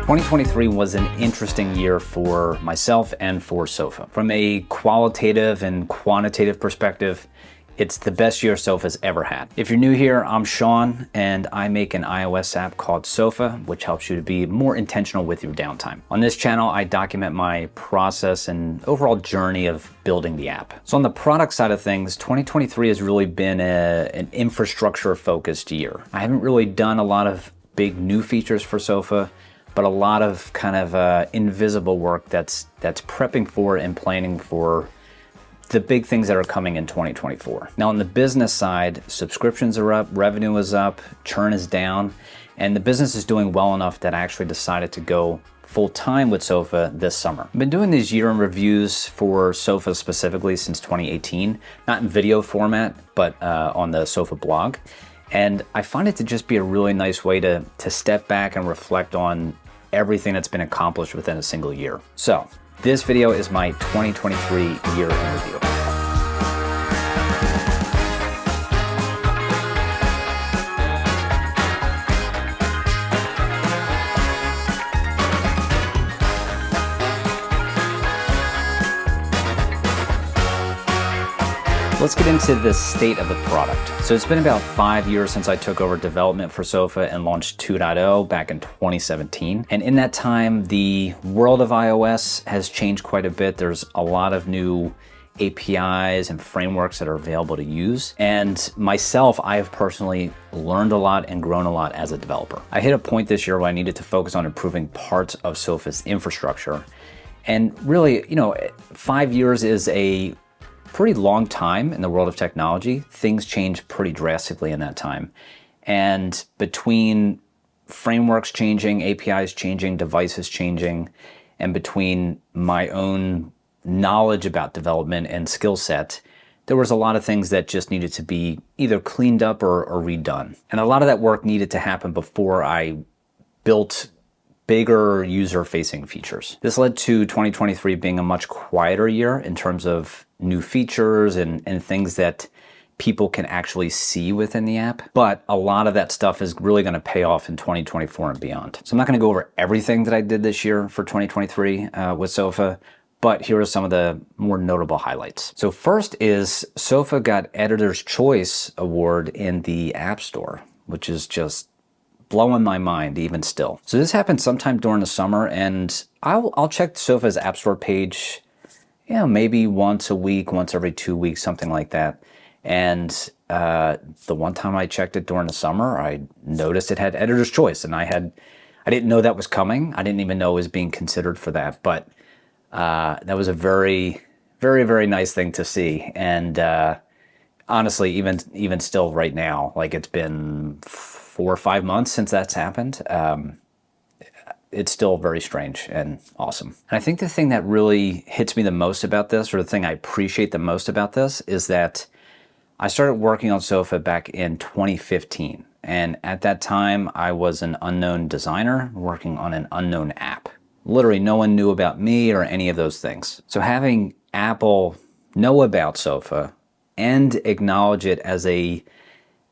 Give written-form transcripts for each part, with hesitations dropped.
2023 was an interesting year for myself and for Sofa. From a qualitative and quantitative perspective, it's the best year Sofa's ever had. If you're new here, I'm Shawn, and I make an iOS app called Sofa, which helps you to be more intentional with your downtime. On this channel, I document my process and overall journey of building the app. So on the product side of things, 2023 has really been an infrastructure-focused year. I haven't really done a lot of big new features for Sofa, but a lot of kind of invisible work that's prepping for and planning for the big things that are coming in 2024. Now on the business side, subscriptions are up, revenue is up, churn is down, and the business is doing well enough that I actually decided to go full-time with Sofa this summer. I've been doing these year-end reviews for Sofa specifically since 2018, not in video format, but on the Sofa blog. And I find it to just be a really nice way to step back and reflect on everything that's been accomplished within a single year. So this video is my 2023 year in review. Let's get into the state of the product. So it's been about 5 years since I took over development for Sofa and launched 2.0 back in 2017. And in that time, the world of iOS has changed quite a bit. There's a lot of new APIs and frameworks that are available to use. And myself, I have personally learned a lot and grown a lot as a developer. I hit a point this year where I needed to focus on improving parts of Sofa's infrastructure. And really, 5 years is a pretty long time in the world of technology. Things change pretty drastically in that time. And between frameworks changing, APIs changing, devices changing, and between my own knowledge about development and skill set, there was a lot of things that just needed to be either cleaned up or redone. And a lot of that work needed to happen before I built bigger user-facing features. This led to 2023 being a much quieter year in terms of new features and things that people can actually see within the app. But a lot of that stuff is really going to pay off in 2024 and beyond. So I'm not going to go over everything that I did this year for 2023 with Sofa, but here are some of the more notable highlights. So first is Sofa got Editor's Choice Award in the App Store, which is just blowing my mind even still. So this happened sometime during the summer, and I'll check Sofa's App Store page, maybe once a week, once every 2 weeks, something like that. And the one time I checked it during the summer, I noticed it had Editor's Choice, and I didn't know that was coming. I didn't even know it was being considered for that, but that was a very, very, very nice thing to see. And honestly, even still right now, like it's been 4 or 5 months since that's happened, it's still very strange and awesome. And I think the thing that really hits me the most about this, or the thing I appreciate the most about this, is that I started working on Sofa back in 2015. And at that time, I was an unknown designer working on an unknown app. Literally, no one knew about me or any of those things. So having Apple know about Sofa and acknowledge it as a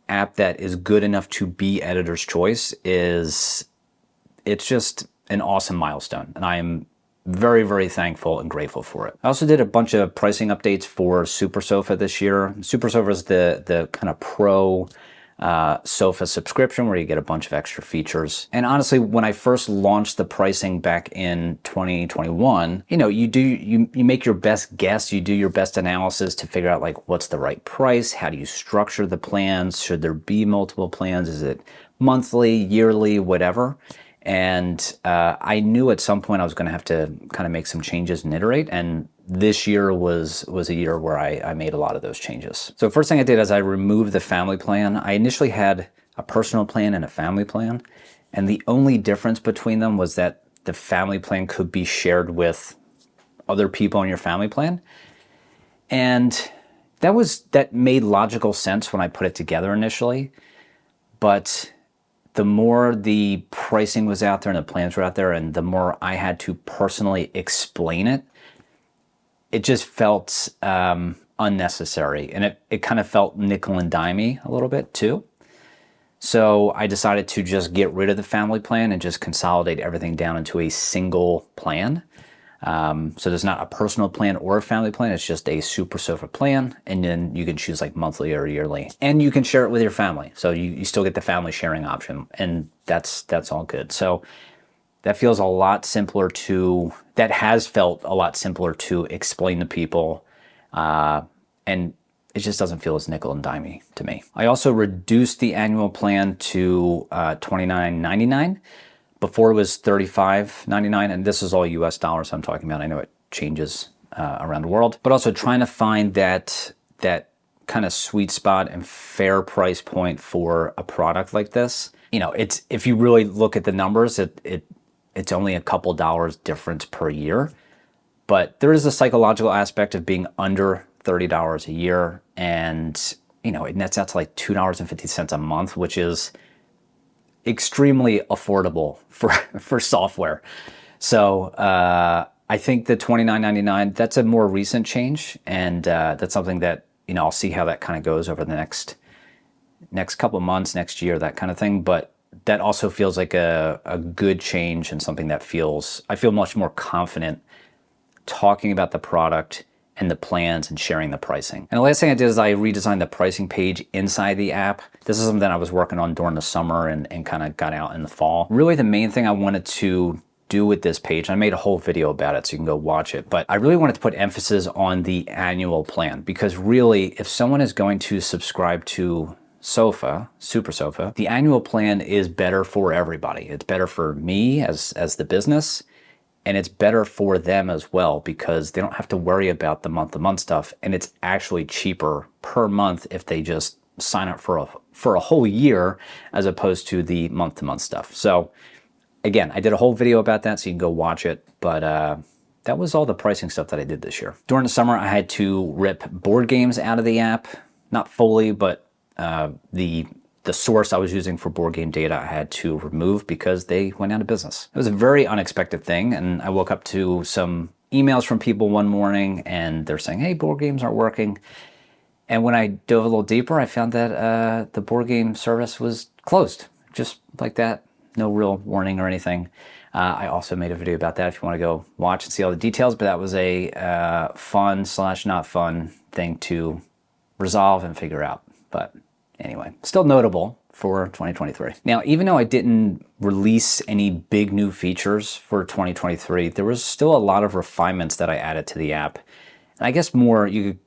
app that is good enough to be Editor's Choice it's just an awesome milestone, and I am very, very thankful and grateful for it. I also did a bunch of pricing updates for Super Sofa this year. Super Sofa is the kind of pro Sofa subscription where you get a bunch of extra features. And honestly, when I first launched the pricing back in 2021, you make your best guess, you do your best analysis to figure out like what's the right price, how do you structure the plans, should there be multiple plans, is it monthly, yearly, whatever. And I knew at some point I was going to have to kind of make some changes and iterate, and this year was a year where I made a lot of those changes. So first thing I did is I removed the family plan. I initially had a personal plan and a family plan, and the only difference between them was that the family plan could be shared with other people in your family plan. And that made logical sense when I put it together initially, but the more the pricing was out there and the plans were out there, and the more I had to personally explain it, it just felt unnecessary. And it kind of felt nickel and dimey a little bit too. So I decided to just get rid of the family plan and just consolidate everything down into a single plan. So there's not a personal plan or a family plan. It's just a Super Sofa plan. And then you can choose like monthly or yearly. And you can share it with your family. So you still get the family sharing option. And that's all good. So that feels a lot simpler that has felt a lot simpler to explain to people. And it just doesn't feel as nickel and dimey to me. I also reduced the annual plan to $29.99. Before it was $35.99, and this is all US dollars I'm talking about. I know it changes around the world, but also trying to find that kind of sweet spot and fair price point for a product like this. You know, it's, if you really look at the numbers, it's only a couple dollars difference per year, but there is a psychological aspect of being under $30 a year, and you know, it nets out to like $2.50 a month, which is extremely affordable for software. So I think the $29.99, that's a more recent change, and that's something that, you know, I'll see how that kind of goes over the next couple of months, next year, that kind of thing. But that also feels like a good change, and something that I feel much more confident talking about the product and the plans and sharing the pricing. And the last thing I did is I redesigned the pricing page inside the app. This is something that I was working on during the summer and kind of got out in the fall. Really the main thing I wanted to do with this page, I made a whole video about it so you can go watch it, but I really wanted to put emphasis on the annual plan, because really if someone is going to subscribe to Sofa, Super Sofa, the annual plan is better for everybody. It's better for me as the business, and it's better for them as well, because they don't have to worry about the month-to-month stuff, and it's actually cheaper per month if they just sign up for a whole year as opposed to the month-to-month stuff. So again, I did a whole video about that, so you can go watch it, but that was all the pricing stuff that I did this year. During the summer, I had to rip board games out of the app, not fully, but the source I was using for board game data I had to remove because they went out of business. It was a very unexpected thing, and I woke up to some emails from people one morning and they're saying, hey, board games aren't working. And when I dove a little deeper, I found that the board game service was closed, just like that. No real warning or anything. I also made a video about that if you want to go watch and see all the details, but that was a fun/not fun thing to resolve and figure out. But anyway, still notable for 2023. Now, even though I didn't release any big new features for 2023, there was still a lot of refinements that I added to the app. And I guess more, you could,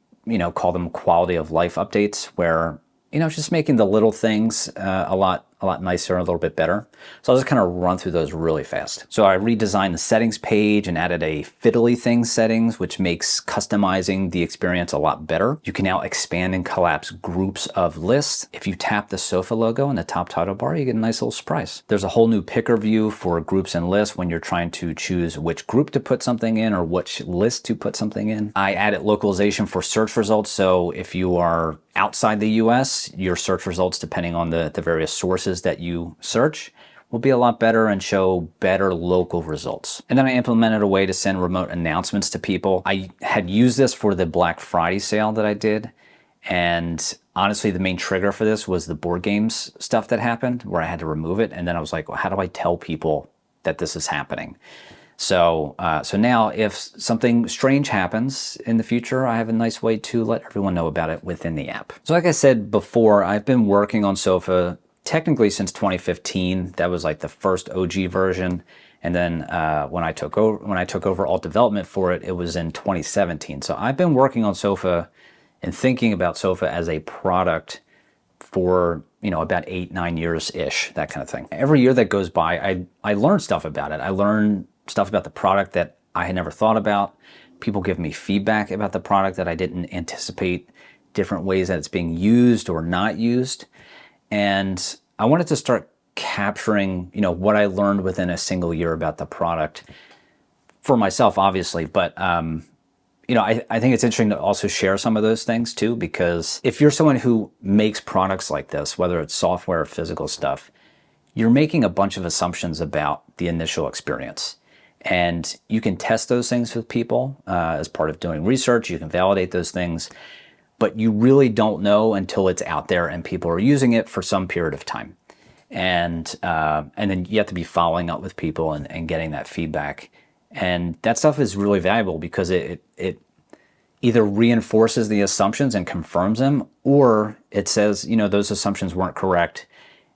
call them quality of life updates, where, just making the little things a lot nicer, a little bit better. So I'll just kind of run through those really fast. So I redesigned the settings page and added a fiddly things settings, which makes customizing the experience a lot better. You can now expand and collapse groups of lists. If you tap the Sofa logo in the top title bar, you get a nice little surprise. There's a whole new picker view for groups and lists when you're trying to choose which group to put something in or which list to put something in. I added localization for search results. So if you are outside the US, your search results, depending on the various sources that you search, will be a lot better and show better local results. And then I implemented a way to send remote announcements to people. I had used this for the Black Friday sale that I did. And honestly, the main trigger for this was the board games stuff that happened, where I had to remove it. And then I was like, well, how do I tell people that this is happening? So now if something strange happens in the future, I have a nice way to let everyone know about it within the app. So like I said before, I've been working on Sofa technically since 2015. That was like the first OG version. And then when I took over all development for it, it was in 2017. So I've been working on Sofa and thinking about Sofa as a product for, about 8-9 years-ish, that kind of thing. Every year that goes by, I learn stuff about it. I learn stuff about the product that I had never thought about. People give me feedback about the product that I didn't anticipate, different ways that it's being used or not used. And I wanted to start capturing, what I learned within a single year about the product for myself, obviously. But, I think it's interesting to also share some of those things too, because if you're someone who makes products like this, whether it's software or physical stuff, you're making a bunch of assumptions about the initial experience. And you can test those things with people as part of doing research. You can validate those things, but you really don't know until it's out there and people are using it for some period of time. And then you have to be following up with people and getting that feedback. And that stuff is really valuable because it either reinforces the assumptions and confirms them, or it says, those assumptions weren't correct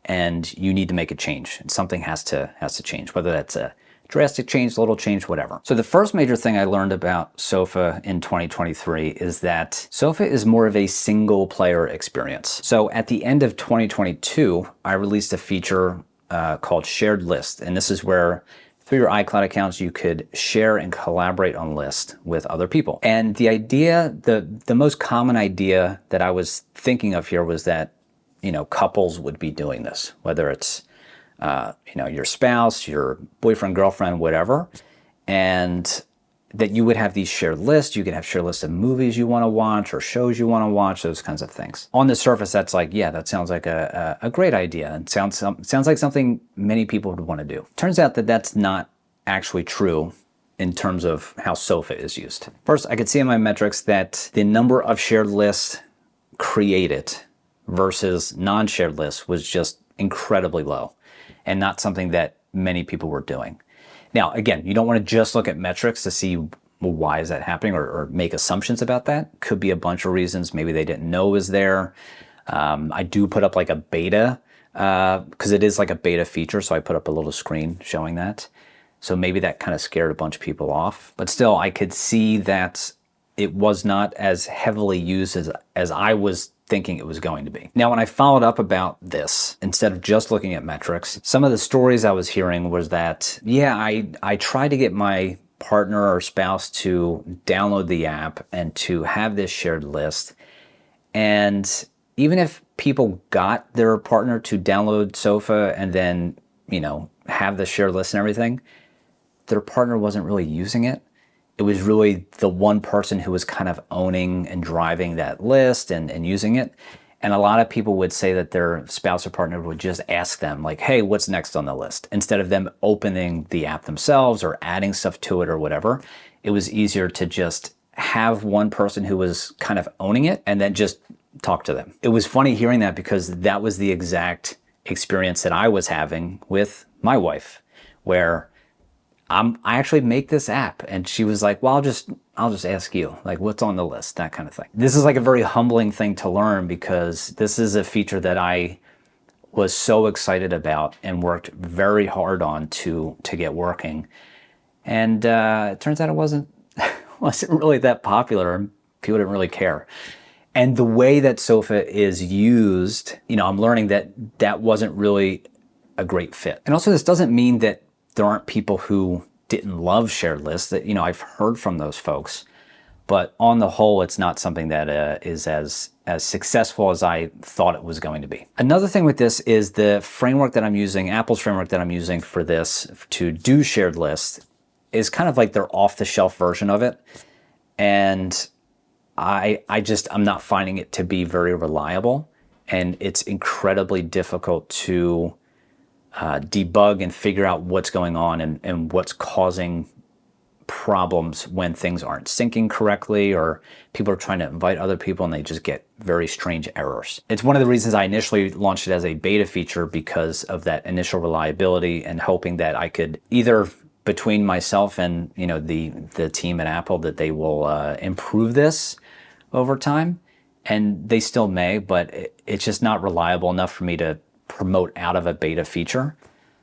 and you need to make a change. And something has to change, whether that's a drastic change, little change, whatever. So the first major thing I learned about SOFA in 2023 is that SOFA is more of a single player experience. So at the end of 2022, I released a feature called Shared List. And this is where through your iCloud accounts, you could share and collaborate on lists with other people. And the idea, the most common idea that I was thinking of here was that, couples would be doing this, whether it's, your spouse, your boyfriend, girlfriend, whatever, and that you would have these shared lists. You could have shared lists of movies you want to watch or shows you want to watch, those kinds of things. On the surface, that's like, yeah, that sounds like a great idea. It sounds like something many people would want to do. Turns out that that's not actually true in terms of how SOFA is used. First, I could see in my metrics that the number of shared lists created versus non-shared lists was just incredibly low and not something that many people were doing. Now, again, you don't want to just look at metrics to see, well, why is that happening, or make assumptions about that. Could be a bunch of reasons. Maybe they didn't know it was there. I do put up like a beta, because it is like a beta feature, so I put up a little screen showing that. So maybe that kind of scared a bunch of people off. But still, I could see that it was not as heavily used as I was thinking it was going to be. Now, when I followed up about this, instead of just looking at metrics, some of the stories I was hearing was that, yeah, I tried to get my partner or spouse to download the app and to have this shared list. And even if people got their partner to download SOFA and then, have the shared list and everything, their partner wasn't really using it. It was really the one person who was kind of owning and driving that list and using it. And a lot of people would say that their spouse or partner would just ask them like, hey, what's next on the list? Instead of them opening the app themselves or adding stuff to it or whatever, it was easier to just have one person who was kind of owning it and then just talk to them. It was funny hearing that because that was the exact experience that I was having with my wife, where I actually make this app, and she was like, well, I'll just ask you, like, what's on the list, that kind of thing. This is like a very humbling thing to learn because this is a feature that I was so excited about and worked very hard on to get working. And it turns out it wasn't really that popular. People didn't really care. And the way that SOFA is used, I'm learning that wasn't really a great fit. And also, this doesn't mean that there aren't people who didn't love shared lists. That I've heard from those folks, but on the whole, it's not something that is as successful as I thought it was going to be. Another thing with this is the framework that I'm using, Apple's framework that I'm using for this to do shared lists, is kind of like their off-the-shelf version of it, and I'm not finding it to be very reliable, and it's incredibly difficult to debug and figure out what's going on and what's causing problems when things aren't syncing correctly, or people are trying to invite other people and they just get very strange errors. It's one of the reasons I initially launched it as a beta feature, because of that initial reliability, and hoping that I could either, between myself and the team at Apple, that they will improve this over time, and they still may, but it's just not reliable enough for me to promote out of a beta feature.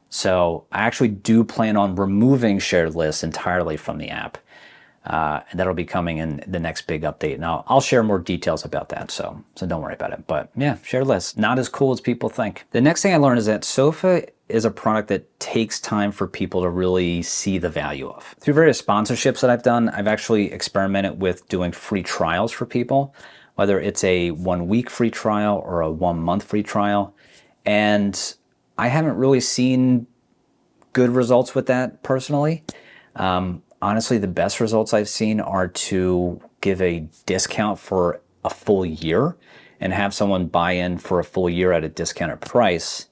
So I actually do plan on removing shared lists entirely from the app. And that'll be coming in the next big update. And I'll share more details about that, so don't worry about it. But yeah, shared lists, not as cool as people think. The next thing I learned is that SOFA is a product that takes time for people to really see the value of. Through various sponsorships that I've done, I've actually experimented with doing free trials for people, whether it's a 1 week free trial or a 1 month free trial. And I haven't really seen good results with that personally. Honestly, the best results I've seen are to give a discount for a full year and have someone buy in for a full year at a discounted price.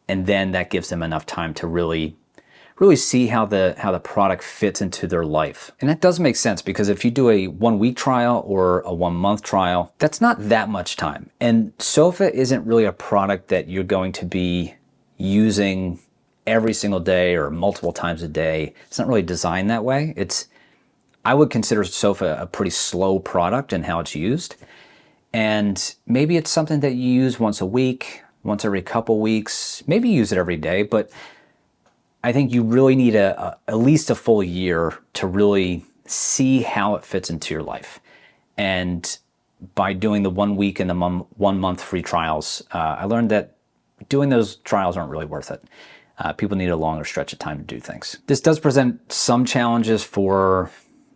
And then that gives them enough time to really see how the product fits into their life. And that does make sense, because if you do a 1 week trial or a 1 month trial, that's not that much time. And SOFA isn't really a product that you're going to be using every single day or multiple times a day. It's not really designed that way. I would consider sofa a pretty slow product in how it's used. And maybe it's something that you use once a week, once every couple weeks, maybe use it every day, but I think you really need at least a full year to really see how it fits into your life. And by doing the 1 week and the 1 month free trials, I learned that doing those trials aren't really worth it. People need a longer stretch of time to do things. This does present some challenges for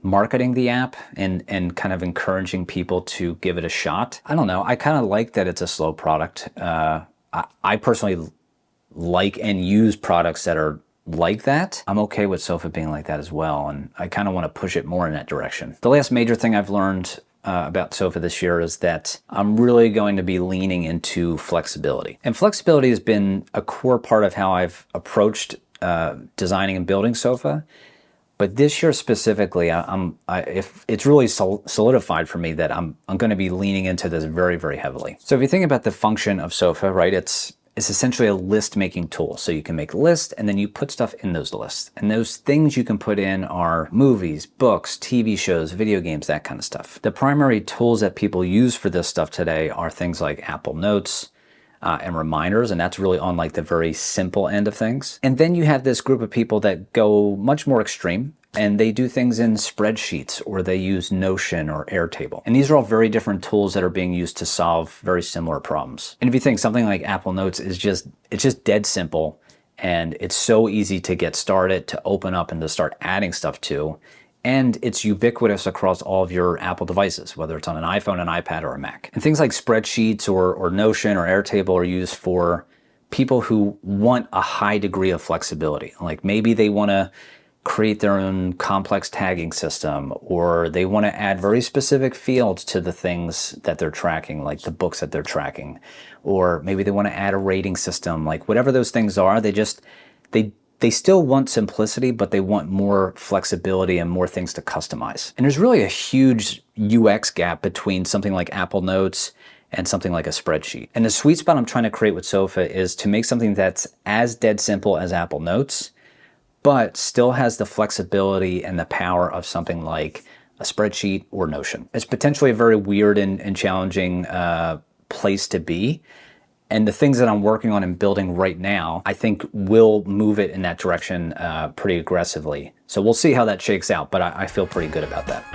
marketing the app and kind of encouraging people to give it a shot. I don't know. I kind of like that it's a slow product. I personally like and use products that are like that. I'm okay with sofa being like that as well, and I kind of want to push it more in that direction. The last major thing I've learned about sofa this year is that I'm really going to be leaning into flexibility. And flexibility has been a core part of how I've approached designing and building sofa. But this year specifically, if it's really solidified for me that I'm going to be leaning into this very, very heavily. So if you think about the function of sofa, right, it's essentially a list-making tool. So you can make lists, and then you put stuff in those lists. And those things you can put in are movies, books, TV shows, video games, that kind of stuff. The primary tools that people use for this stuff today are things like Apple Notes, and reminders, and that's really on like the very simple end of things. And then you have this group of people that go much more extreme, and they do things in spreadsheets, or they use Notion or Airtable. And these are all very different tools that are being used to solve very similar problems. And if you think something like Apple Notes is it's just dead simple, and it's so easy to get started, to open up and to start adding stuff to. And it's ubiquitous across all of your Apple devices, whether it's on an iPhone, an iPad, or a Mac. And things like spreadsheets or Notion or Airtable are used for people who want a high degree of flexibility. Like maybe they want to create their own complex tagging system, or they want to add very specific fields to the things that they're tracking, like the books that they're tracking. Or maybe they want to add a rating system. Like whatever those things are, they still want simplicity, but they want more flexibility and more things to customize. And there's really a huge UX gap between something like Apple Notes and something like a spreadsheet. And the sweet spot I'm trying to create with sofa is to make something that's as dead simple as Apple Notes, but still has the flexibility and the power of something like a spreadsheet or Notion. It's potentially a very weird and challenging place to be. And the things that I'm working on and building right now, I think will move it in that direction pretty aggressively. So we'll see how that shakes out, but I feel pretty good about that.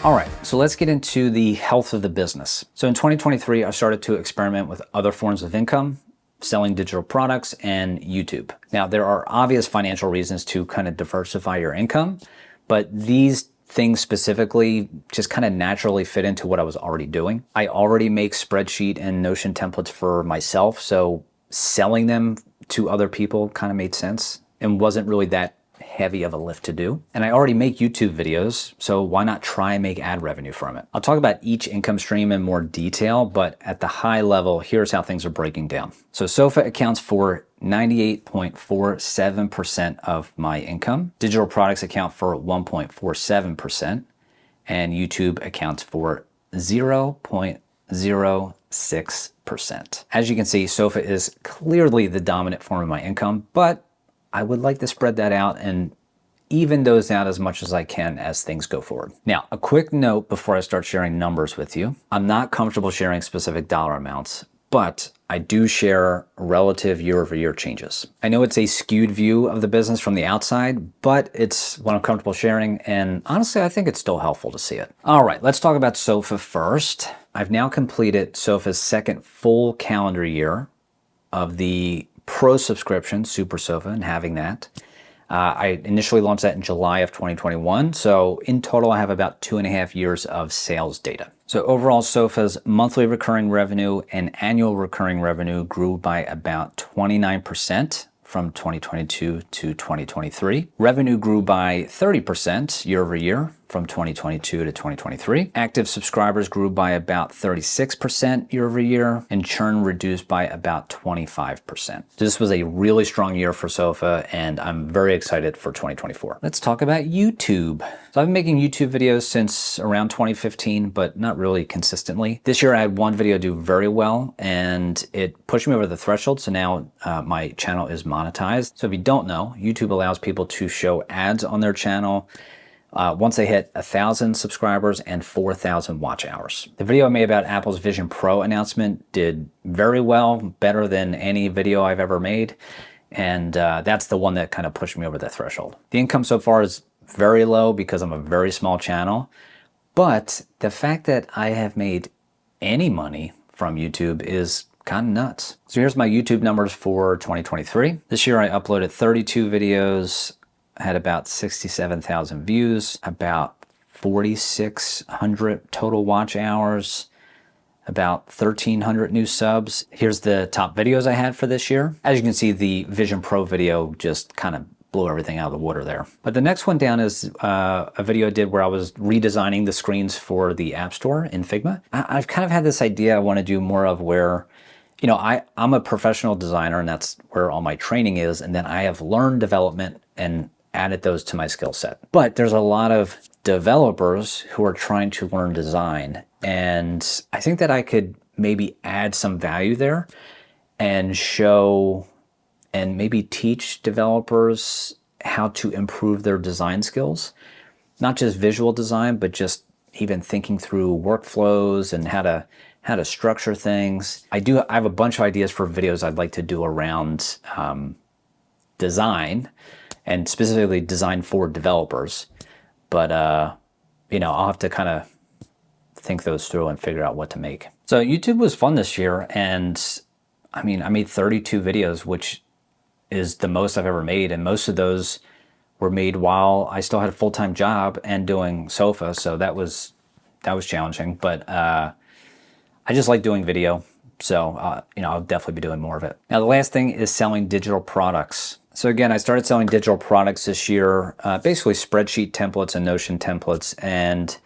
All right, so let's get into the health of the business. So in 2023, I started to experiment with other forms of income, selling digital products, and YouTube. Now, there are obvious financial reasons to kind of diversify your income, but these things specifically just kind of naturally fit into what I was already doing. I already make spreadsheet and Notion templates for myself, so selling them to other people kind of made sense and wasn't really that heavy of a lift to do. And I already make YouTube videos, so why not try and make ad revenue from it? I'll talk about each income stream in more detail, but at the high level, here's how things are breaking down. So sofa accounts for 98.47% of my income. Digital products account for 1.47%, and YouTube accounts for 0.06%. As you can see, sofa is clearly the dominant form of my income, but I would like to spread that out and even those out as much as I can as things go forward. Now, a quick note before I start sharing numbers with you. I'm not comfortable sharing specific dollar amounts, but I do share relative year-over-year changes. I know it's a skewed view of the business from the outside, but it's what I'm comfortable sharing, and honestly, I think it's still helpful to see it. All right, let's talk about sofa first. I've now completed sofa's second full calendar year of the Pro subscription, Super Sofa, and having that. I initially launched that in July of 2021. So in total, I have about 2.5 years of sales data. So overall, Sofa's monthly recurring revenue and annual recurring revenue grew by about 29% from 2022 to 2023. Revenue grew by 30% year over year from 2022 to 2023. Active subscribers grew by about 36% year over year, and churn reduced by about 25%. This was a really strong year for Sofa, and I'm very excited for 2024. Let's talk about YouTube. So I've been making YouTube videos since around 2015, but not really consistently. This year I had one video do very well, and it pushed me over the threshold, so now my channel is monetized. So if you don't know, YouTube allows people to show ads on their channel once they hit 1,000 subscribers and 4,000 watch hours. The video I made about Apple's Vision Pro announcement did very well, better than any video I've ever made, and that's the one that kind of pushed me over the threshold. The income so far is very low because I'm a very small channel, but the fact that I have made any money from YouTube is kind of nuts. So here's my YouTube numbers for 2023. This year I uploaded 32 videos, had about 67,000 views, about 4,600 total watch hours, about 1,300 new subs. Here's the top videos I had for this year. As you can see, the Vision Pro video just kind of blew everything out of the water there. But the next one down is a video I did where I was redesigning the screens for the App Store in Figma. I've kind of had this idea I want to do more of where, you know, I'm a professional designer and that's where all my training is. And then I have learned development and added those to my skill set. But there's a lot of developers who are trying to learn design. And I think that I could maybe add some value there and show and maybe teach developers how to improve their design skills. Not just visual design, but just even thinking through workflows and how to structure things. I have a bunch of ideas for videos I'd like to do around design, and specifically design for developers. But, you know, I'll have to kind of think those through and figure out what to make. So YouTube was fun this year. And I mean, I made 32 videos, which is the most I've ever made. And most of those were made while I still had a full-time job and doing Sofa. So that was challenging, but I just like doing video. So, you know, I'll definitely be doing more of it. Now, the last thing is selling digital products. So again, I started selling digital products this year, basically spreadsheet templates and Notion templates. And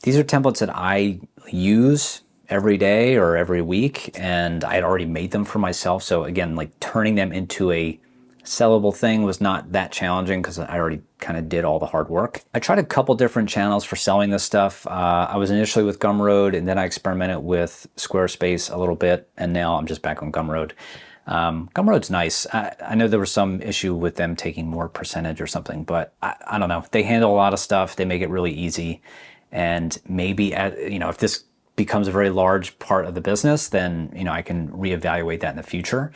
these are templates that I use every day or every week, and I had already made them for myself. So again, like turning them into a sellable thing was not that challenging because I already kind of did all the hard work. I tried a couple different channels for selling this stuff. I was initially with Gumroad, and then I experimented with Squarespace a little bit, and now I'm just back on Gumroad. Gumroad's nice. I know there was some issue with them taking more percentage or something, but I don't know. They handle a lot of stuff. They make it really easy. And maybe, you know, if this becomes a very large part of the business, then, you know, I can reevaluate that in the future.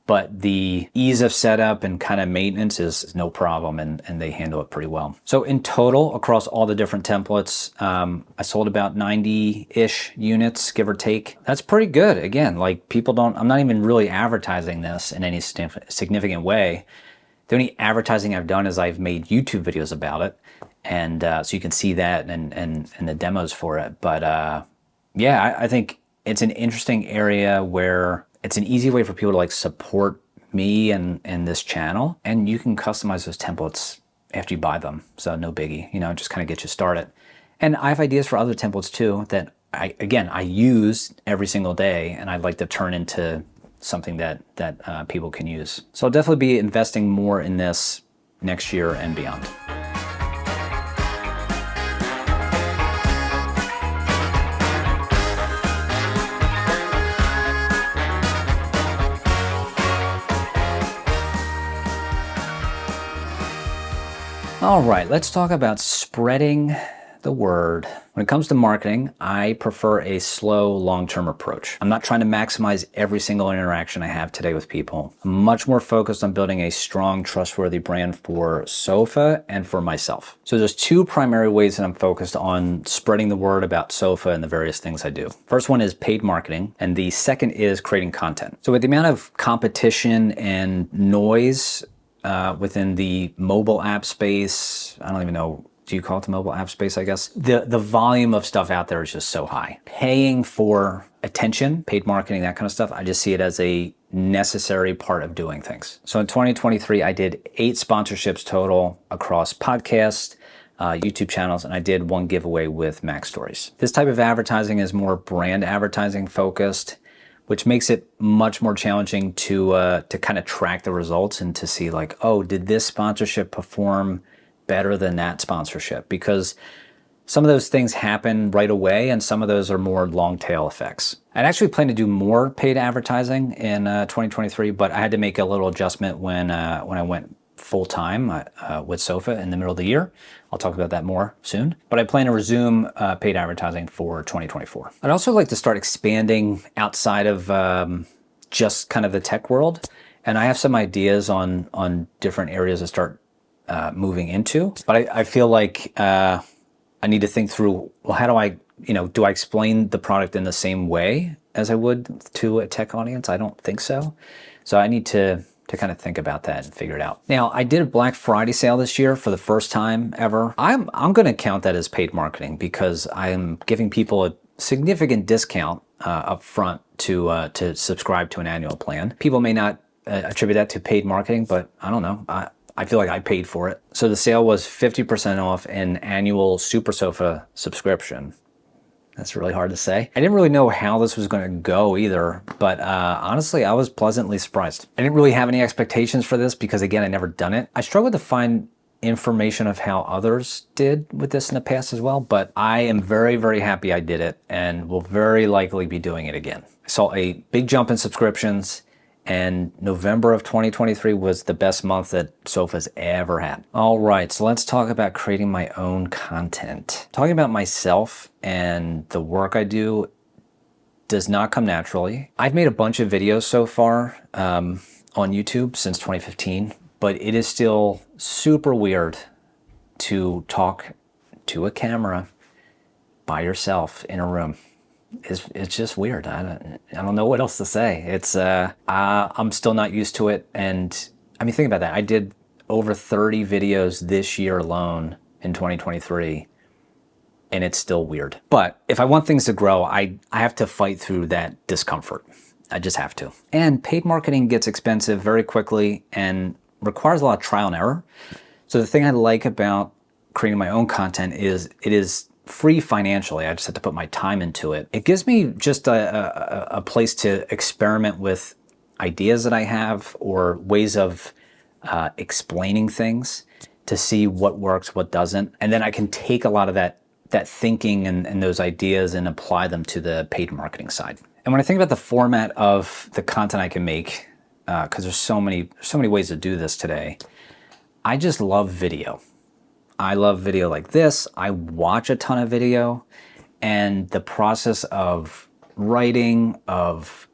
But the ease of setup and kind of maintenance is no problem, and they handle it pretty well. So in total, across all the different templates, I sold about 90-ish units, give or take. That's pretty good. Again, like I'm not even really advertising this in any significant way. The only advertising I've done is I've made YouTube videos about it. And so you can see that and the demos for it. But yeah, I think it's an interesting area where it's an easy way for people to like support me and this channel. And you can customize those templates after you buy them. So no biggie, you know, just kind of get you started. And I have ideas for other templates too that I use every single day, and I'd like to turn into something that people can use. So I'll definitely be investing more in this next year and beyond. All right, let's talk about spreading the word. When it comes to marketing, I prefer a slow, long-term approach. I'm not trying to maximize every single interaction I have today with people. I'm much more focused on building a strong, trustworthy brand for Sofa and for myself. So there's two primary ways that I'm focused on spreading the word about Sofa and the various things I do. First one is paid marketing, and the second is creating content. So with the amount of competition and noise within the mobile app space, I don't even know, do you call it the mobile app space, I guess? The volume of stuff out there is just so high. Paying for attention, paid marketing, that kind of stuff, I just see it as a necessary part of doing things. So in 2023, I did 8 sponsorships total across podcasts, YouTube channels, and I did one giveaway with Mac Stories. This type of advertising is more brand advertising focused, which makes it much more challenging to kind of track the results and to see like, oh, did this sponsorship perform better than that sponsorship? Because some of those things happen right away, and some of those are more long tail effects. I'd actually plan to do more paid advertising in 2023, but I had to make a little adjustment when I went full-time with Sofa in the middle of the year. I'll talk about that more soon. But I plan to resume paid advertising for 2024. I'd also like to start expanding outside of just kind of the tech world. And I have some ideas on different areas to start moving into. But I feel like I need to think through, well, how do I explain the product in the same way as I would to a tech audience? I don't think so. So I need to kind of think about that and figure it out. Now, I did a Black Friday sale this year for the first time ever. I'm going to count that as paid marketing because I'm giving people a significant discount up front to subscribe to an annual plan. People may not attribute that to paid marketing, but I don't know. I feel like I paid for it. So the sale was 50% off an annual Super Sofa subscription. That's really hard to say. I didn't really know how this was going to go either, but honestly, I was pleasantly surprised. I didn't really have any expectations for this because, again, I never done it. I struggled to find information of how others did with this in the past as well, but I am very, very happy I did it and will very likely be doing it again. I saw a big jump in subscriptions, and November of 2023 was the best month that Sofa's ever had. All right, so let's talk about creating my own content. Talking about myself and the work I do does not come naturally. I've made a bunch of videos so far on YouTube since 2015, but it is still super weird to talk to a camera by yourself in a room. It's just weird. I don't know what else to say. It's I'm still not used to it. And I mean, think about that. I did over 30 videos this year alone in 2023, and it's still weird. But if I want things to grow, I have to fight through that discomfort. I just have to. And paid marketing gets expensive very quickly and requires a lot of trial and error. So the thing I like about creating my own content is it is free financially. I just have to put my time into it. It gives me just a place to experiment with ideas that I have or ways of explaining things to see what works, what doesn't. And then I can take a lot of that thinking and those ideas and apply them to the paid marketing side. And when I think about the format of the content I can make, because there's so many ways to do this today, I just love video. I love video like this. I watch a ton of video, and the process of writing, of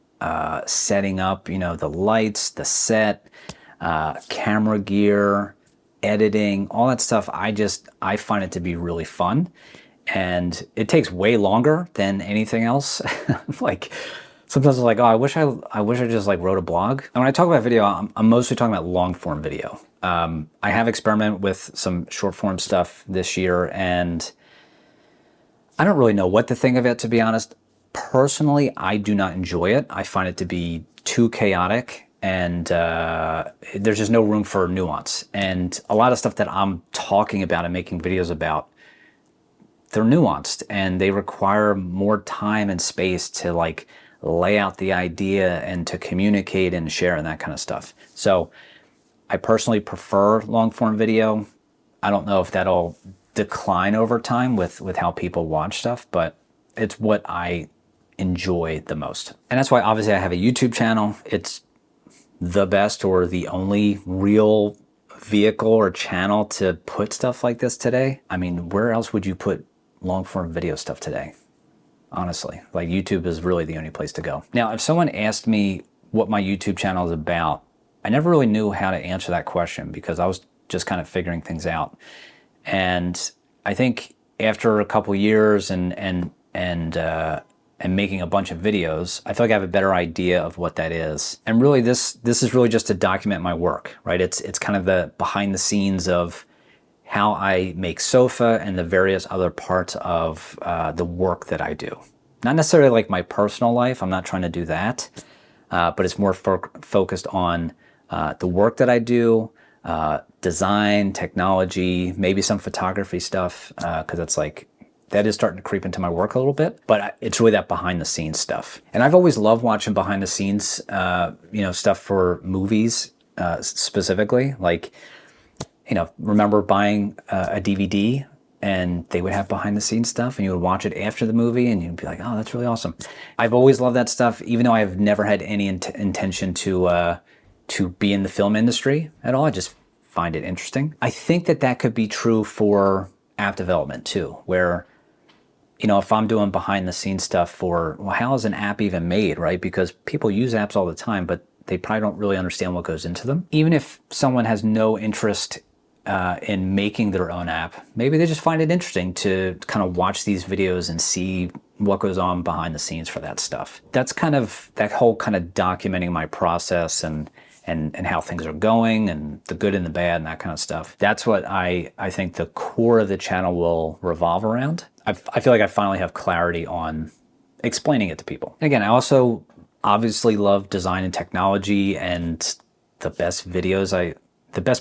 setting up, the lights, the set, camera gear, editing, all that stuff, I find it to be really fun. And it takes way longer than anything else. Like sometimes I'm like, oh, I wish I just like wrote a blog. And when I talk about video, I'm mostly talking about long form video. I have experimented with some short form stuff this year, and I don't really know what to think of it, to be honest. Personally, I do not enjoy it. I find it to be too chaotic, and there's just no room for nuance. And a lot of stuff that I'm talking about and making videos about, they're nuanced and they require more time and space to like lay out the idea and to communicate and share and that kind of stuff. So I personally prefer long form video. I don't know if that'll decline over time with how people watch stuff, but it's what I enjoy the most. And that's why obviously I have a YouTube channel. It's the best or the only real vehicle or channel to put stuff like this today. I mean, where else would you put long form video stuff today? Honestly, like YouTube is really the only place to go. Now, if someone asked me what my YouTube channel is about, I never really knew how to answer that question because I was just kind of figuring things out. And I think after a couple years and making a bunch of videos, I feel like I have a better idea of what that is. And really, this is really just to document my work, right? It's kind of the behind the scenes of how I make Sofa and the various other parts of the work that I do. Not necessarily like my personal life. I'm not trying to do that, but it's more focused on the work that I do, design, technology, maybe some photography stuff, because it's like, that is starting to creep into my work a little bit, but it's really that behind the scenes stuff. And I've always loved watching behind the scenes, stuff for movies, specifically. Like, remember buying a DVD and they would have behind the scenes stuff and you would watch it after the movie and you'd be like, oh, that's really awesome. I've always loved that stuff, even though I've never had any intention to be in the film industry at all. I just find it interesting. I think that could be true for app development too, where, if I'm doing behind the scenes stuff for, well, how is an app even made, right? Because people use apps all the time, but they probably don't really understand what goes into them. Even if someone has no interest in making their own app, maybe they just find it interesting to kind of watch these videos and see what goes on behind the scenes for that stuff. That's kind of, that whole kind of documenting my process and how things are going and the good and the bad and that kind of stuff. That's what I think the core of the channel will revolve around. I feel like I finally have clarity on explaining it to people. And again, I also obviously love design and technology, and the best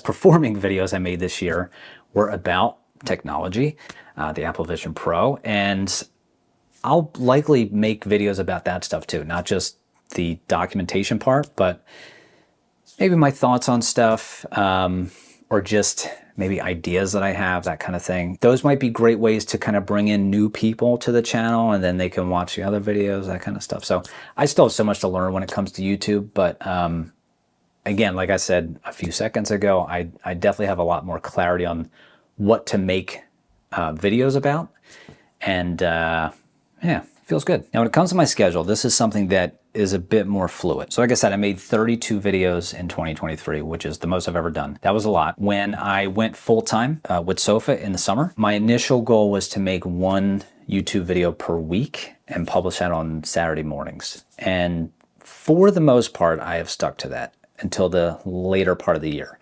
performing videos I made this year were about technology, the Apple Vision Pro, and I'll likely make videos about that stuff too, not just the documentation part, but maybe my thoughts on stuff, or just maybe ideas that I have, that kind of thing. Those might be great ways to kind of bring in new people to the channel, and then they can watch the other videos, that kind of stuff. So I still have so much to learn when it comes to YouTube, but again, like I said a few seconds ago, I definitely have a lot more clarity on what to make videos about, and yeah, feels good. Now, when it comes to my schedule, this is something that is a bit more fluid. So like I said, I made 32 videos in 2023, which is the most I've ever done. That was a lot. When I went full-time with Sofa in the summer, my initial goal was to make one YouTube video per week and publish that on Saturday mornings. And for the most part, I have stuck to that until the later part of the year.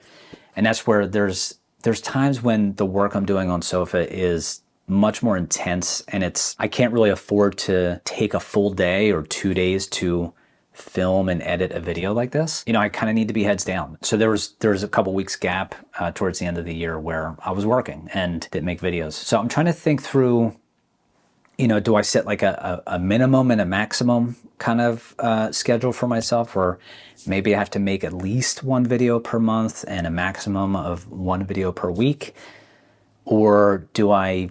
And that's where there's times when the work I'm doing on Sofa is much more intense, and I can't really afford to take a full day or 2 days to film and edit a video like this. I kind of need to be heads down. So there was a couple weeks gap towards the end of the year where I was working and didn't make videos. So I'm trying to think through, do I set like a minimum and a maximum kind of schedule for myself, or maybe I have to make at least one video per month and a maximum of one video per week? Or do I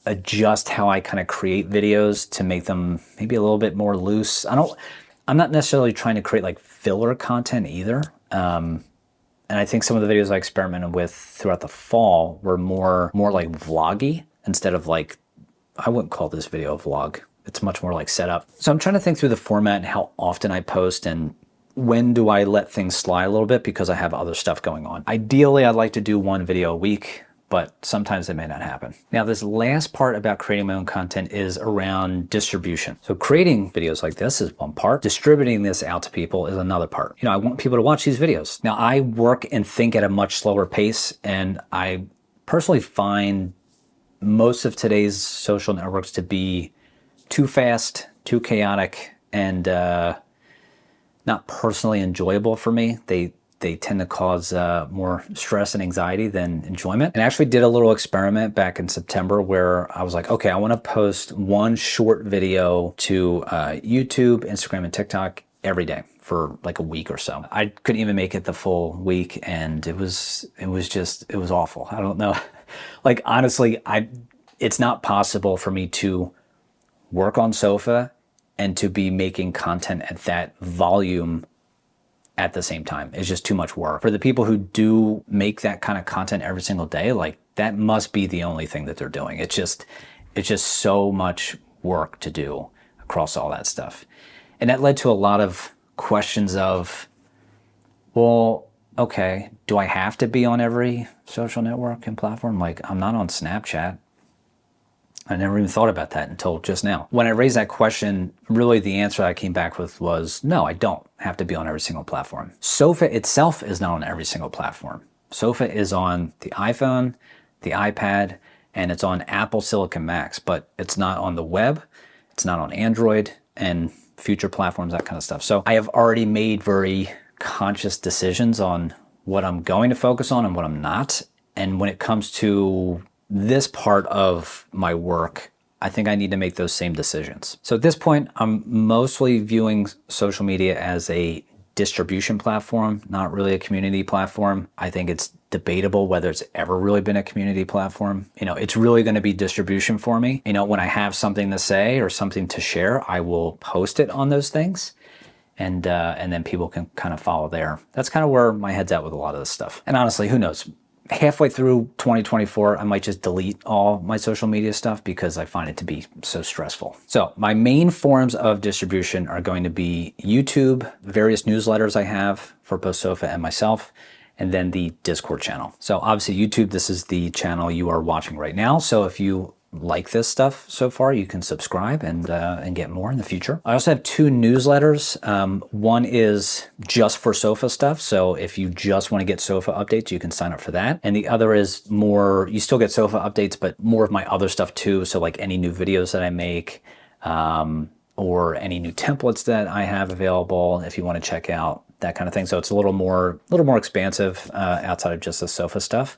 adjust how I kind of create videos to make them maybe a little bit more loose? I'm not necessarily trying to create like filler content either. And I think some of the videos I experimented with throughout the fall were more like vloggy instead of like, I wouldn't call this video a vlog. It's much more like setup. So I'm trying to think through the format and how often I post and when do I let things slide a little bit because I have other stuff going on. Ideally, I'd like to do one video a week, but sometimes it may not happen. Now, this last part about creating my own content is around distribution. So creating videos like this is one part. Distributing this out to people is another part. I want people to watch these videos. Now, I work and think at a much slower pace, and I personally find most of today's social networks to be too fast, too chaotic, and not personally enjoyable for me. They tend to cause more stress and anxiety than enjoyment. And I actually did a little experiment back in September where I was like, okay, I want to post one short video to YouTube, Instagram, and TikTok every day for like a week or so. I couldn't even make it the full week, and it was awful. I don't know. Like, honestly, it's not possible for me to work on Sofa and to be making content at that volume at the same time. It's just too much work. For the people who do make that kind of content every single day, like, that must be the only thing that they're doing. It's just so much work to do across all that stuff. And that led to a lot of questions of, well, okay, do I have to be on every social network and platform? Like, I'm not on Snapchat. I never even thought about that until just now. When I raised that question, really the answer I came back with was, no, I don't have to be on every single platform. Sofa itself is not on every single platform. Sofa is on the iPhone, the iPad, and it's on Apple Silicon Macs, but it's not on the web, it's not on Android and future platforms, that kind of stuff. So I have already made very conscious decisions on what I'm going to focus on and what I'm not. And when it comes to this part of my work, I think I need to make those same decisions. So at this point, I'm mostly viewing social media as a distribution platform, not really a community platform. I think it's debatable whether it's ever really been a community platform. It's really going to be distribution for me. When I have something to say or something to share, I will post it on those things. And then people can kind of follow there. That's kind of where my head's at with a lot of this stuff. And honestly, who knows? Halfway through 2024, I might just delete all my social media stuff because I find it to be so stressful. So my main forms of distribution are going to be YouTube, various newsletters I have for both Sofa and myself, and then the Discord channel. So obviously YouTube, this is the channel you are watching right now. So if you like this stuff so far, you can subscribe and get more in the future. I also have 2 newsletters. One is just for Sofa stuff. So if you just want to get Sofa updates, you can sign up for that. And the other is more, you still get Sofa updates, but more of my other stuff too. So like any new videos that I make, or any new templates that I have available, if you want to check out, that kind of thing. So it's a little more expansive outside of just the Sofa stuff.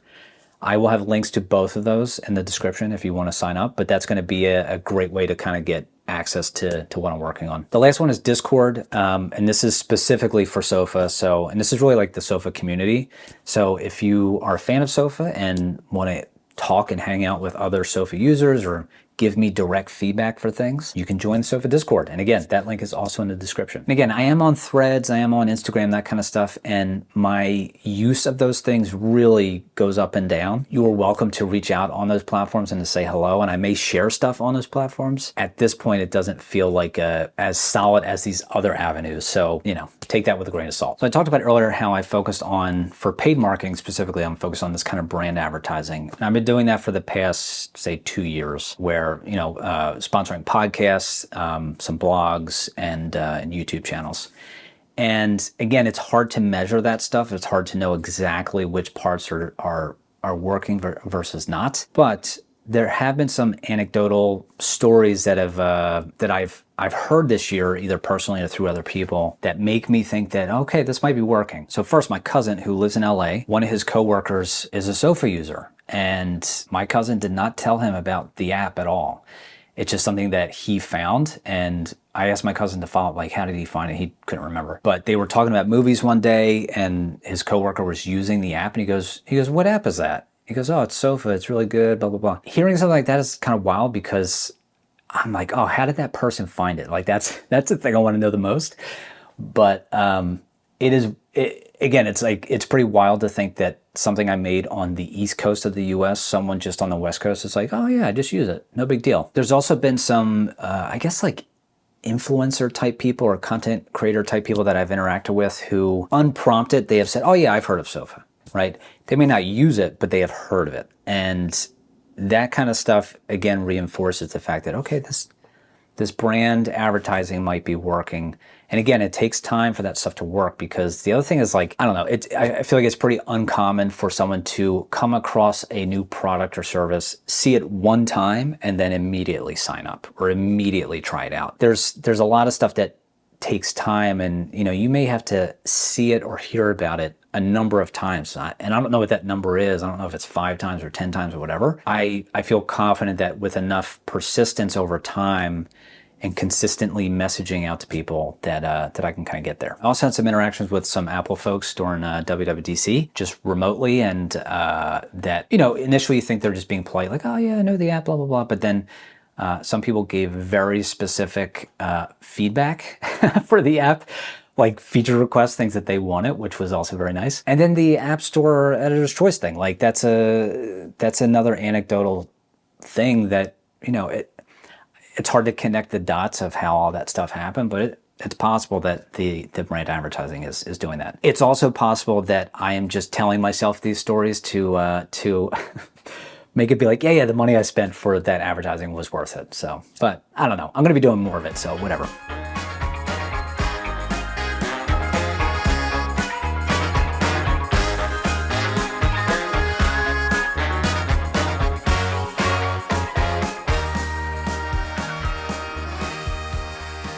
I will have links to both of those in the description if you want to sign up, but that's going to be a great way to kind of get access to what I'm working on. The last one is Discord, and this is specifically for Sofa. And this is really like the Sofa community. So if you are a fan of Sofa and want to talk and hang out with other Sofa users or give me direct feedback for things, you can join the Sofa Discord. And again, that link is also in the description. And again, I am on Threads, I am on Instagram, that kind of stuff, and my use of those things really goes up and down. You are welcome to reach out on those platforms and to say hello, and I may share stuff on those platforms. At this point, it doesn't feel like as solid as these other avenues. So, take that with a grain of salt. So I talked about earlier how I focused on, for paid marketing specifically, I'm focused on this kind of brand advertising. And I've been doing that for the past, say, 2 years, where sponsoring podcasts, some blogs, and YouTube channels. And again, it's hard to measure that stuff. It's hard to know exactly which parts are working versus not. But there have been some anecdotal stories that I've heard this year, either personally or through other people, that make me think that, okay, this might be working. So first, my cousin who lives in LA, one of his coworkers is a Sofa user. And my cousin did not tell him about the app at all. It's just something that he found. And I asked my cousin to follow up, like, how did he find it? He couldn't remember. But they were talking about movies one day and his coworker was using the app and he goes, what app is that? He goes, oh, it's Sofa. It's really good, blah, blah, blah. Hearing something like that is kind of wild because I'm like, oh, how did that person find it? Like, that's the thing I want to know the most. But again, it's pretty wild to think that something I made on the East Coast of the US, someone just on the West Coast is like, oh yeah, just use it. No big deal. There's also been some, I guess like influencer type people or content creator type people that I've interacted with who unprompted, they have said, oh yeah, I've heard of Sofa, right? They may not use it, but they have heard of it. And that kind of stuff, again, reinforces the fact that, okay, this brand advertising might be working. And again, it takes time for that stuff to work because the other thing is like, I don't know, I feel like it's pretty uncommon for someone to come across a new product or service, see it one time, and then immediately sign up or immediately try it out. There's a lot of stuff that takes time and, you may have to see it or hear about it a number of times. And I don't know what that number is. I don't know if it's 5 times or 10 times or whatever. I feel confident that with enough persistence over time and consistently messaging out to people that I can kind of get there. I also had some interactions with some Apple folks during WWDC, just remotely, and that, initially you think they're just being polite, like, oh yeah, I know the app, blah, blah, blah. But then some people gave very specific feedback for the app, like feature requests, things that they wanted, which was also very nice. And then the App Store Editor's Choice thing, like that's another anecdotal thing that, it's hard to connect the dots of how all that stuff happened, but it's possible that the brand advertising is doing that. It's also possible that I am just telling myself these stories to make it be like, yeah, the money I spent for that advertising was worth it. So, but I don't know. I'm going to be doing more of it, so whatever.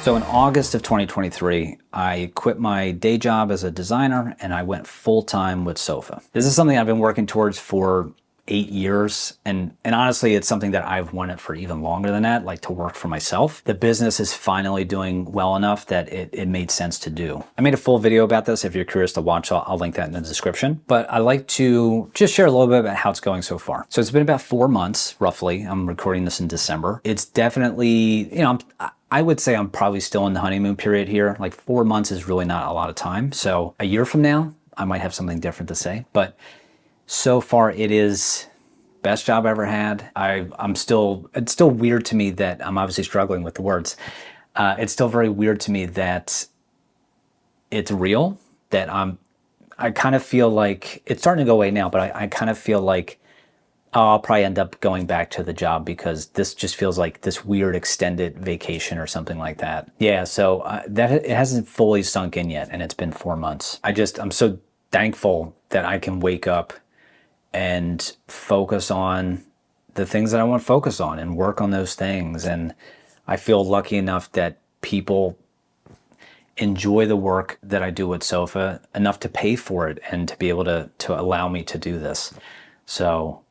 So So in August of 2023, I quit my day job as a designer and I went full-time with Sofa. This is something I've been working towards for 8 years. And honestly, it's something that I've wanted for even longer than that, like to work for myself. The business is finally doing well enough that it made sense to do. I made a full video about this. If you're curious to watch, I'll link that in the description. But I like to just share a little bit about how it's going so far. So it's been about 4 months, roughly. I'm recording this in December. It's definitely, I would say I'm probably still in the honeymoon period here. Like 4 months is really not a lot of time. So a year from now, I might have something different to say. But so far, it is best job I ever had. It's still weird to me that I'm obviously struggling with the words. It's still very weird to me that it's real, that I kind of feel like it's starting to go away now, but I kind of feel like I'll probably end up going back to the job because this just feels like this weird extended vacation or something like that. Yeah, so it hasn't fully sunk in yet, and it's been 4 months. I'm so thankful that I can wake up and focus on the things that I want to focus on and work on those things. And I feel lucky enough that people enjoy the work that I do at Sofa enough to pay for it and to be able to allow me to do this. So,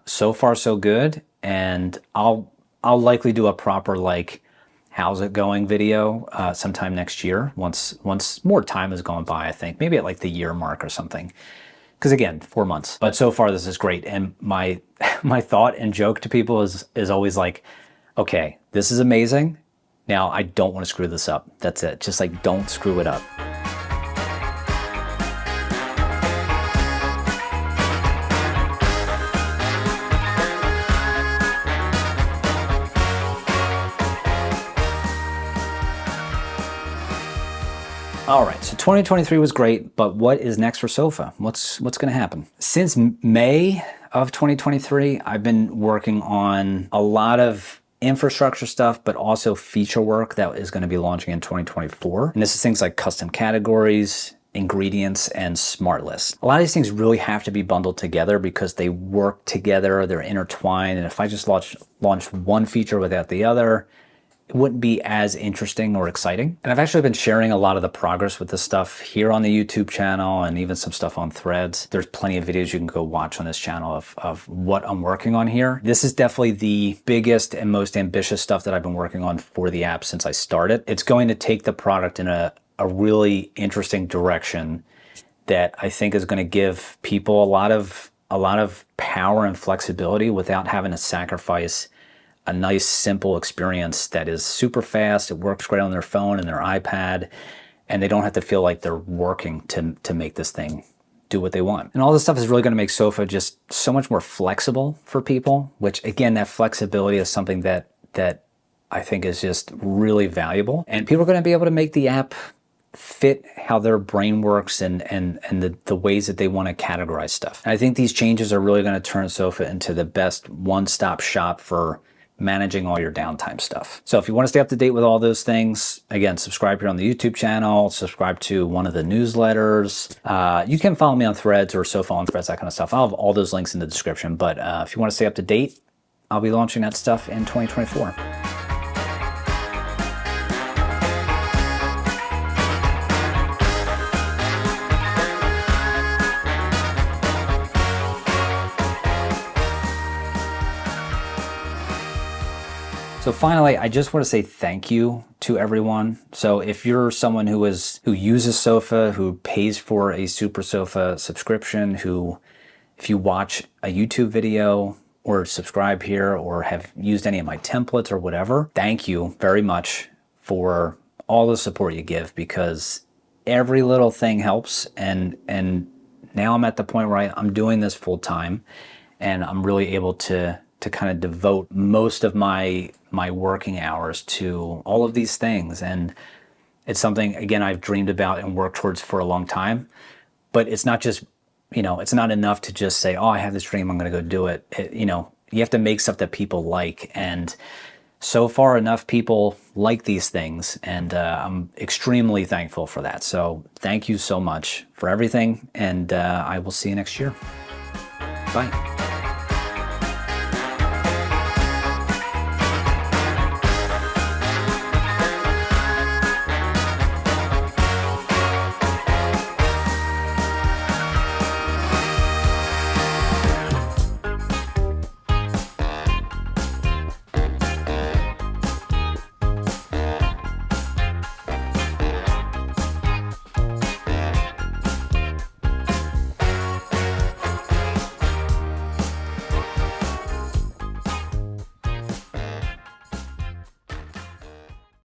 so far so good. And I'll likely do a proper like, how's it going video sometime next year once more time has gone by, I think. Maybe at like the year mark or something. Because again, 4 months. But so far this is great. And my thought and joke to people is always like, okay, this is amazing. Now I don't want to screw this up. That's it. Just like don't screw it up. All right, so 2023 was great, but what is next for Sofa? What's going to happen? Since May of 2023, I've been working on a lot of infrastructure stuff, but also feature work that is going to be launching in 2024. And this is things like custom categories, ingredients, and smart lists. A lot of these things really have to be bundled together because they work together, they're intertwined, and if I just launch one feature without the other, it wouldn't be as interesting or exciting. And I've actually been sharing a lot of the progress with this stuff here on the YouTube channel and even some stuff on Threads. There's plenty of videos you can go watch on this channel of what I'm working on here. This is definitely the biggest and most ambitious stuff that I've been working on for the app since I started. It's going to take the product in a really interesting direction that I think is going to give people a lot of power and flexibility without having to sacrifice a nice, simple experience that is super fast. It works great on their phone and their iPad, and they don't have to feel like they're working to make this thing do what they want. And all this stuff is really going to make Sofa just so much more flexible for people, which again, that flexibility is something that I think is just really valuable. And people are going to be able to make the app fit how their brain works and the ways that they want to categorize stuff. And I think these changes are really going to turn Sofa into the best one-stop shop for managing all your downtime stuff. So if you want to stay up to date with all those things, again, subscribe here on the YouTube channel, subscribe to one of the newsletters. You can follow me on Threads or Sofa on Threads, that kind of stuff. I'll have all those links in the description. But if you want to stay up to date, I'll be launching that stuff in 2024. So finally, I just want to say thank you to everyone. So if you're someone who uses Sofa, who pays for a Super Sofa subscription, if you watch a YouTube video or subscribe here or have used any of my templates or whatever, thank you very much for all the support you give, because every little thing helps. And now I'm at the point where I'm doing this full time, and I'm really able to kind of devote most of my working hours to all of these things. And it's something, again, I've dreamed about and worked towards for a long time. But it's not just, it's not enough to just say, oh, I have this dream, I'm going to go do it. You have to make stuff that people like. And so far, enough people like these things. And I'm extremely thankful for that. So thank you so much for everything. And I will see you next year. Bye.